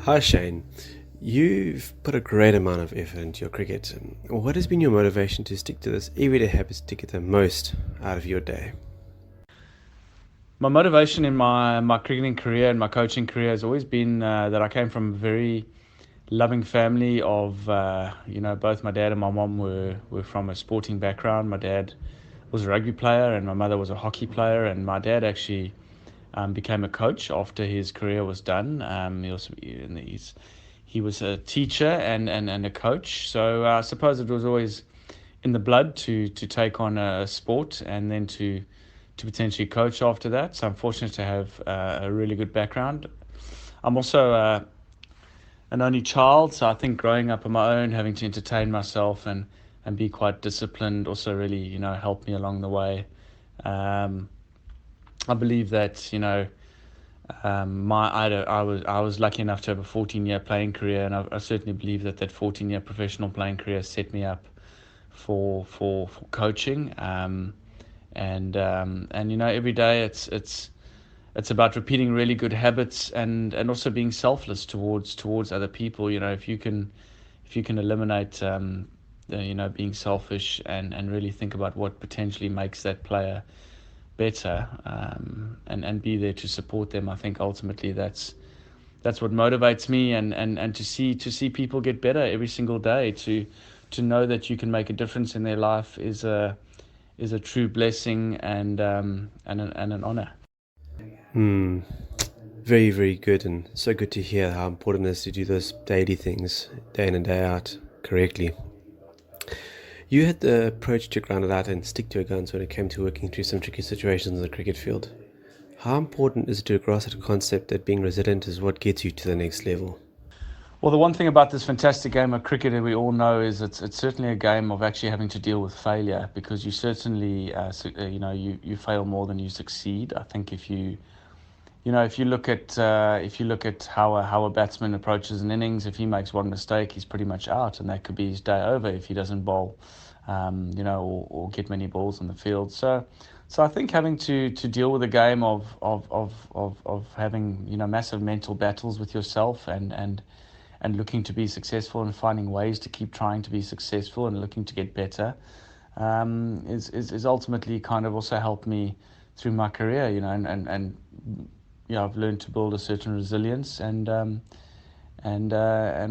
Hi Shane, you've put a great amount of effort into your cricket. What has been your motivation to stick to this everyday habits to get the most out of your day? My motivation in my cricketing career and my coaching career has always been that I came from a very loving family of, both my dad and my mom were from a sporting background. My dad was a rugby player and my mother was a hockey player, and my dad actually became a coach after his career was done. He was a teacher and a coach. So I suppose it was always in the blood to take on a sport and then to potentially coach after that. So I'm fortunate to have a really good background. I'm also an only child, so I think growing up on my own, having to entertain myself and be quite disciplined also really, helped me along the way. Um, I believe that, I was lucky enough to have a 14-year playing career, and I certainly believe that 14-year professional playing career set me up for coaching. And every day it's about repeating really good habits and also being selfless towards other people. If you can eliminate being selfish and really think about what potentially makes that player better, and be there to support them. I think ultimately that's what motivates me, and to see people get better every single day, to know that you can make a difference in their life is a true blessing and an honor. Hmm, very, very good, and so good to hear how important it is to do those daily things, day in and day out, correctly. You had the approach to ground it out and stick to your guns when it came to working through some tricky situations in the cricket field. How important is it to grasp the concept that being resilient is what gets you to the next level? Well, the one thing about this fantastic game of cricket that we all know is it's certainly a game of actually having to deal with failure, because you certainly you fail more than you succeed. I think if you look at how a batsman approaches an innings, if he makes one mistake, he's pretty much out, and that could be his day over if he doesn't bowl, or get many balls on the field. So I think having to deal with a game of having massive mental battles with yourself, and looking to be successful and finding ways to keep trying to be successful and looking to get better, is ultimately kind of also helped me through my career, and I've learned to build a certain resilience, and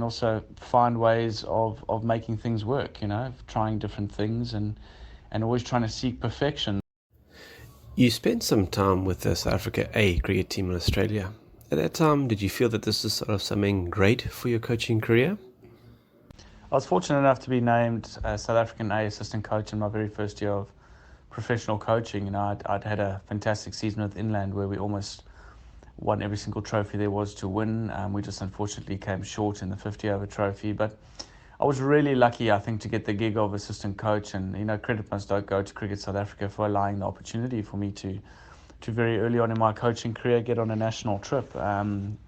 also find ways of making things work, trying different things, and always trying to seek perfection. You spent some time with the South Africa A cricket team in Australia. At that time, did you feel that this was sort of something great for your coaching career? I was fortunate enough to be named South African A assistant coach in my very first year of professional coaching. I'd had a fantastic season with Inland where we almost won every single trophy there was to win. We just unfortunately came short in the 50 over trophy, but I was really lucky, I think, to get the gig of assistant coach, and credit must go to Cricket South Africa for allowing the opportunity for me to very early on in my coaching career get on a national trip. And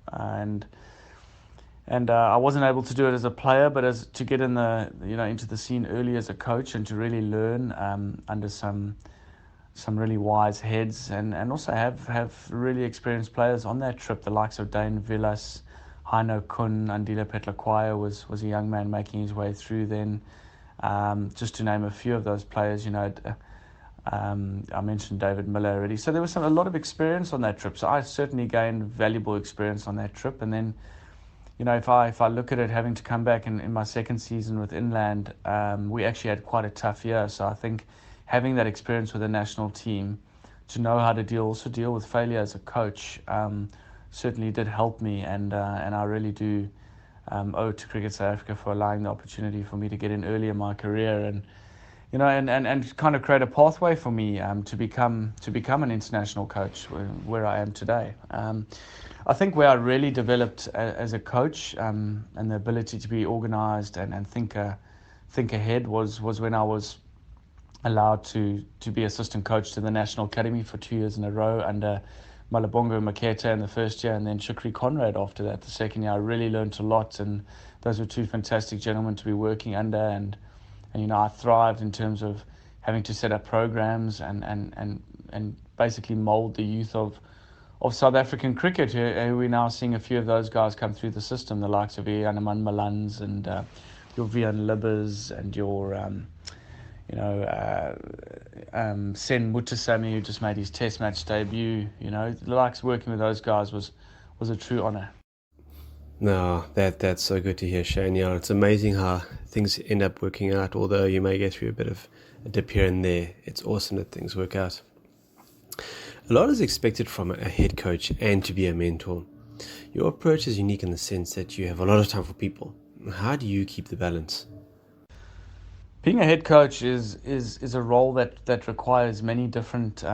I wasn't able to do it as a player, but as to get in the into the scene early as a coach, and to really learn under some really wise heads, and also have really experienced players on that trip, the likes of Dane Villas, Heino Kun, Andile Petlakwaya was a young man making his way through then, just to name a few of those players. I mentioned David Miller already. So there was a lot of experience on that trip. So I certainly gained valuable experience on that trip. And then, if I look at it, having to come back in my second season with Inland, we actually had quite a tough year. So I think having that experience with the national team, to know how to deal with failure as a coach, certainly did help me, and I really do owe to Cricket South Africa for allowing the opportunity for me to get in early in my career, and kind of create a pathway for me to become an international coach where I am today. I think where I really developed as a coach, and the ability to be organised and think ahead was when I was allowed to be assistant coach to the National Academy for 2 years in a row under Malabongo Maketa in the first year, and then Shukri Conrad after that the second year. I really learned a lot, and those were two fantastic gentlemen to be working under, and I thrived in terms of having to set up programs and basically mold the youth South African cricket. We're now seeing a few of those guys come through the system, the likes of Anaman Malans and your Vian Libbers and your Sen Mutasamy, who just made his Test match debut. The likes working with those guys was a true honour. No, that's so good to hear, Shane. Yeah, it's amazing how things end up working out. Although you may go through a bit of a dip here and there, it's awesome that things work out. A lot is expected from a head coach and to be a mentor. Your approach is unique in the sense that you have a lot of time for people. How do you keep the balance? Being a head coach is a role that requires many different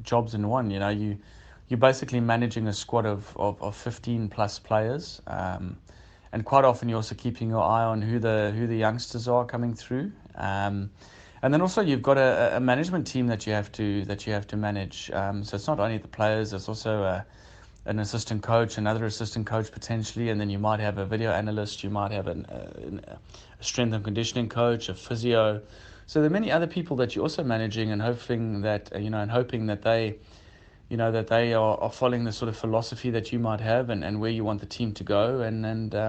jobs in one. You're basically managing a squad of 15 plus players, and quite often you're also keeping your eye on who the youngsters are coming through. And then also you've got a management team that you have to manage. So it's not only the players; it's also an assistant coach, another assistant coach potentially, and then you might have a video analyst. You might have a strength and conditioning coach, a physio. So there are many other people that you're also managing, and hoping that they are following the sort of philosophy that you might have, and where you want the team to go, and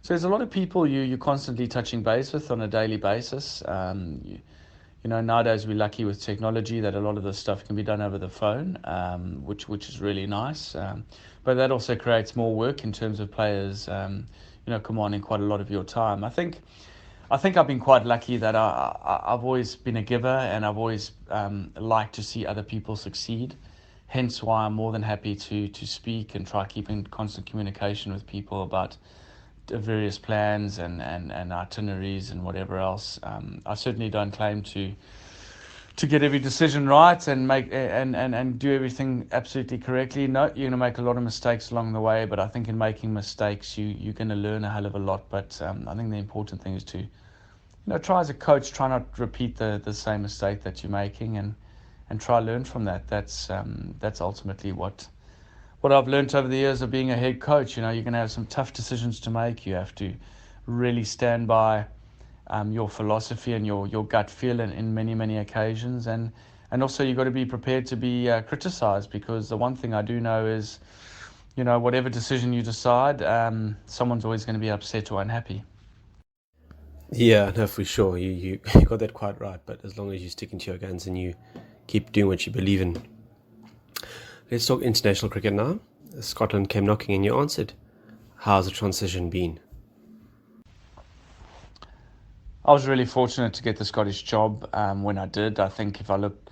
so there's a lot of people you're constantly touching base with on a daily basis. Nowadays we're lucky with technology that a lot of this stuff can be done over the phone, which is really nice. But that also creates more work in terms of players, commanding quite a lot of your time. I think I've been quite lucky that I've always been a giver, and I've always liked to see other people succeed. Hence why I'm more than happy to speak and try keep in constant communication with people about various plans and itineraries and whatever else. I certainly don't claim to get every decision right and make and do everything absolutely correctly. No, you're going to make a lot of mistakes along the way, but I think in making mistakes you're going to learn a hell of a lot. But I think the important thing is to try as a coach, try not to repeat the same mistake that you're making, and try learn from that. That's ultimately what I've learned over the years of being a head coach. You're going to have some tough decisions to make. You have to really stand by your philosophy and your gut feel in many occasions, and also you've got to be prepared to be criticized, because the one thing I do know is, whatever decision you decide, someone's always going to be upset or unhappy. Yeah, no, for sure. You got that quite right. But as long as you're sticking to your guns and you keep doing what you believe in. Let's talk international cricket now. Scotland came knocking and you answered. How's the transition been? I was really fortunate to get the Scottish job when I did. I think if I look,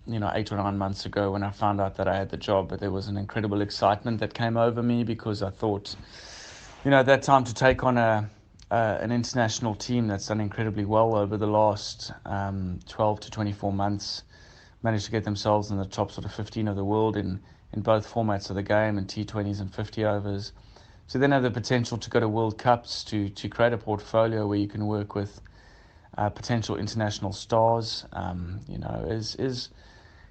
8 or 9 months ago when I found out that I had the job, but there was an incredible excitement that came over me, because I thought, at that time, to take on an international team that's done incredibly well over the last 12 to 24 months, managed to get themselves in the top sort of 15 of the world in both formats of the game, and T20s and 50 overs. So then have the potential to go to World Cups, to create a portfolio where you can work with potential international stars,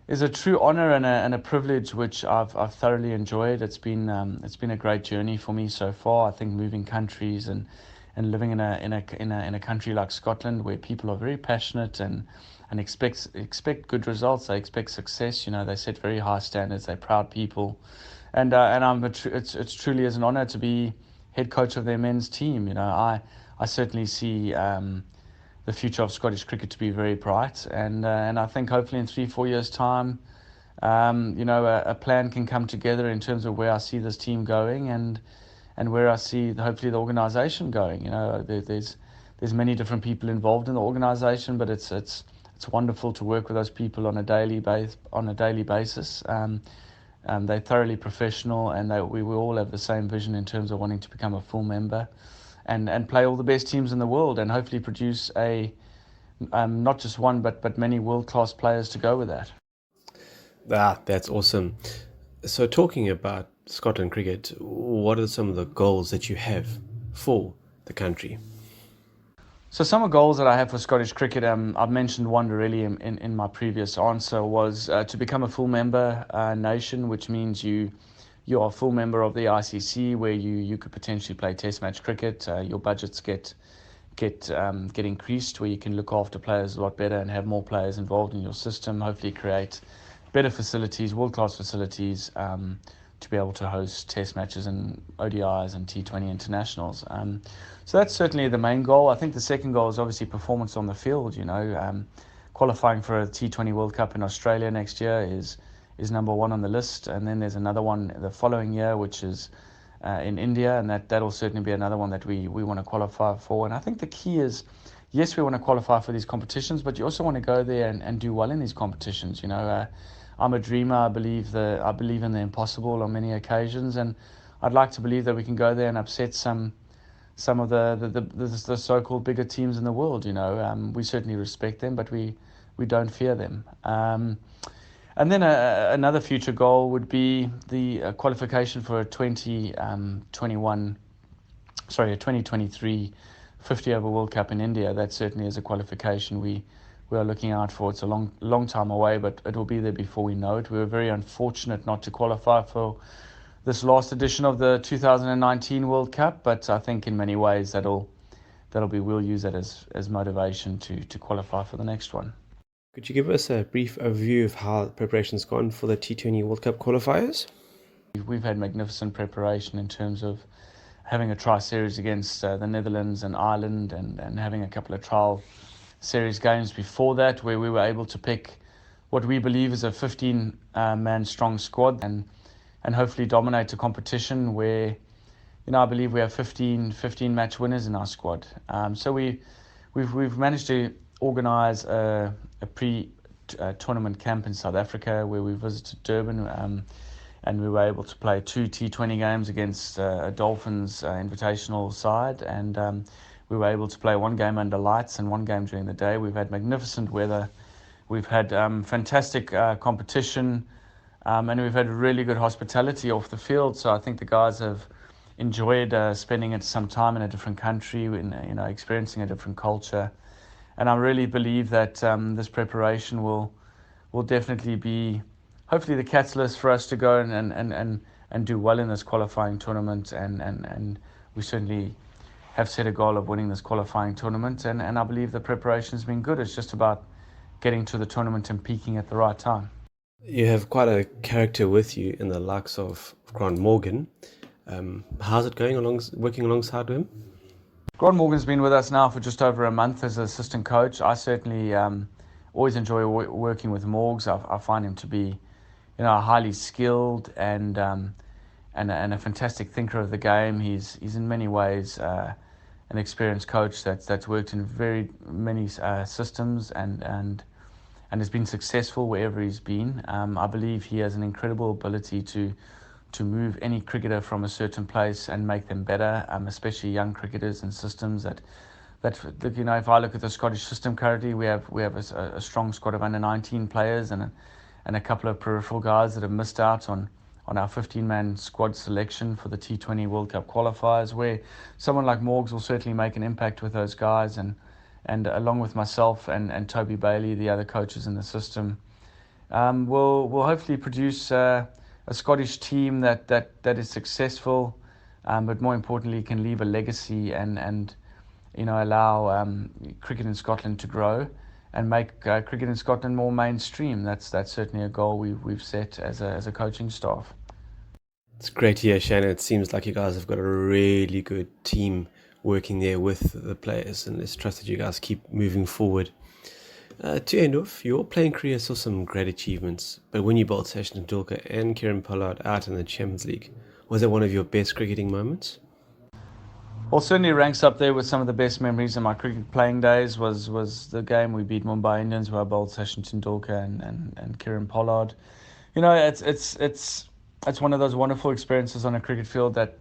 is a true honour and a privilege which I've thoroughly enjoyed. It's been a great journey for me so far. I think moving countries and living in a country like Scotland, where people are very passionate and expect good results. They expect success. They set very high standards. They're proud people, and it's truly as an honour to be head coach of their men's team. I certainly see the future of Scottish cricket to be very bright, and I think hopefully in 3-4 years' time, a plan can come together in terms of where I see this team going, and where I see hopefully the organisation going. There's many different people involved in the organisation, but it's wonderful to work with those people on a daily basis. They're thoroughly professional, and we all have the same vision in terms of wanting to become a full member, and play all the best teams in the world, and hopefully produce not just one but many world-class players to go with that. That's awesome. So talking about Scotland cricket, what are some of the goals that you have for the country? So some of the goals that I have for Scottish cricket, I've mentioned one really in my previous answer, was to become a full member nation, which means you are a full member of the ICC, where you could potentially play Test match cricket. Your budgets get increased, where you can look after players a lot better and have more players involved in your system. Hopefully, create better facilities, world-class facilities, to be able to host test matches and ODIs and T20 internationals. So that's certainly the main goal. I think the second goal is obviously performance on the field. Qualifying for a T20 World Cup in Australia next year is number one on the list, and then there's another one the following year, which is in India, and that'll certainly be another one that we want to qualify for. And I think the key is, yes, we want to qualify for these competitions, but you also want to go there and do well in these competitions. I'm a dreamer. I believe in the impossible on many occasions, and I'd like to believe that we can go there and upset some of the so-called bigger teams in the world. We certainly respect them, but we don't fear them. And then another future goal would be the qualification for a 2023 50 over World Cup in India. That certainly is a qualification we are looking out for. It's a long time away, but it will be there before we know it. We were very unfortunate not to qualify for this last edition of the 2019 World Cup, but I think in many ways we'll use that as motivation to qualify for the next one. Could you give us a brief overview of how the preparation's gone for the T20 World Cup qualifiers? We've had magnificent preparation in terms of having a tri-series against the Netherlands and Ireland, and having a couple of trial series games before that, where we were able to pick what we believe is a 15-man strong squad and hopefully dominate a competition where, I believe we have 15 match winners in our squad. So we've managed to organise a pre-tournament camp in South Africa, where we visited Durban, and we were able to play 2 T20 games against a Dolphins invitational side, and we were able to play one game under lights and one game during the day. We've had magnificent weather. We've had fantastic competition, and we've had really good hospitality off the field. So I think the guys have enjoyed spending some time in a different country, experiencing a different culture. And I really believe that this preparation will definitely be, hopefully, the catalyst for us to go and do well in this qualifying tournament. And we certainly have set a goal of winning this qualifying tournament. And I believe the preparation has been good. It's just about getting to the tournament and peaking at the right time. You have quite a character with you in the likes of Grant Morgan. How's it going working alongside him? Grant Morgan's been with us now for just over a month as an assistant coach. I certainly always enjoy working with Morgs. I find him to be, highly skilled and a fantastic thinker of the game. He's in many ways an experienced coach that's worked in very many systems and has been successful wherever he's been. I believe he has an incredible ability to move any cricketer from a certain place and make them better, especially young cricketers and systems that if I look at the Scottish system currently, we have a strong squad of under 19 players and a couple of peripheral guys that have missed out on our 15-man squad selection for the T20 World Cup qualifiers, where someone like Morgs will certainly make an impact with those guys, and along with myself and Toby Bailey, the other coaches in the system, we'll hopefully produce a Scottish team that is successful, but more importantly can leave a legacy and allow cricket in Scotland to grow and make cricket in Scotland more mainstream. That's certainly a goal we've set as a coaching staff. It's great to hear, Shannon. It seems like you guys have got a really good team working there with the players, and let's trust that you guys keep moving forward. To end off, your playing career saw some great achievements, but when you bowled Sachin Tendulkar and Kieran Pollard out in the Champions League, was that one of your best cricketing moments? Well, certainly ranks up there with some of the best memories of my cricket playing days. Was the game we beat Mumbai Indians, where I bowled Sachin Tendulkar and Kieran Pollard. It's one of those wonderful experiences on a cricket field that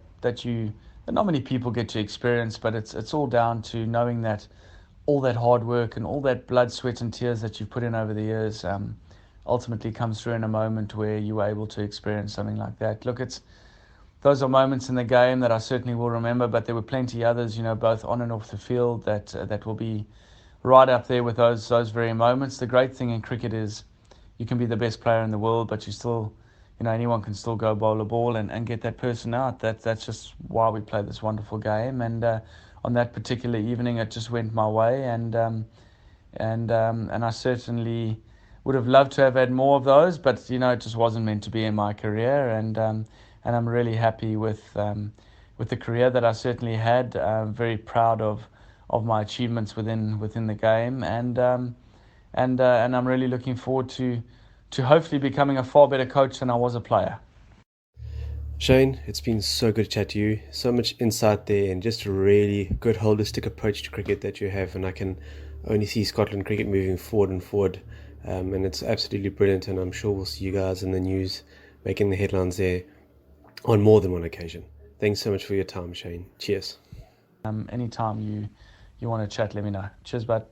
not many people get to experience, but it's all down to knowing that all that hard work and all that blood, sweat and tears that you've put in over the years ultimately comes through in a moment where you were able to experience something like that. Look, those are moments in the game that I certainly will remember, but there were plenty others, both on and off the field that will be right up there with those very moments. The great thing in cricket is you can be the best player in the world, but you still, anyone can still go bowl a ball and get that person out. That's just why we play this wonderful game. And on that particular evening, it just went my way, and I certainly would have loved to have had more of those, but it just wasn't meant to be in my career, and I'm really happy with the career that I certainly had. Very proud of my achievements within the game, and I'm really looking forward to hopefully becoming a far better coach than I was a player. Shane, it's been so good to chat to you. So much insight there and just a really good holistic approach to cricket that you have. And I can only see Scotland cricket moving forward and forward. And it's absolutely brilliant. And I'm sure we'll see you guys in the news making the headlines there on more than one occasion. Thanks so much for your time, Shane. Cheers. Anytime you want to chat, let me know. Cheers, bud.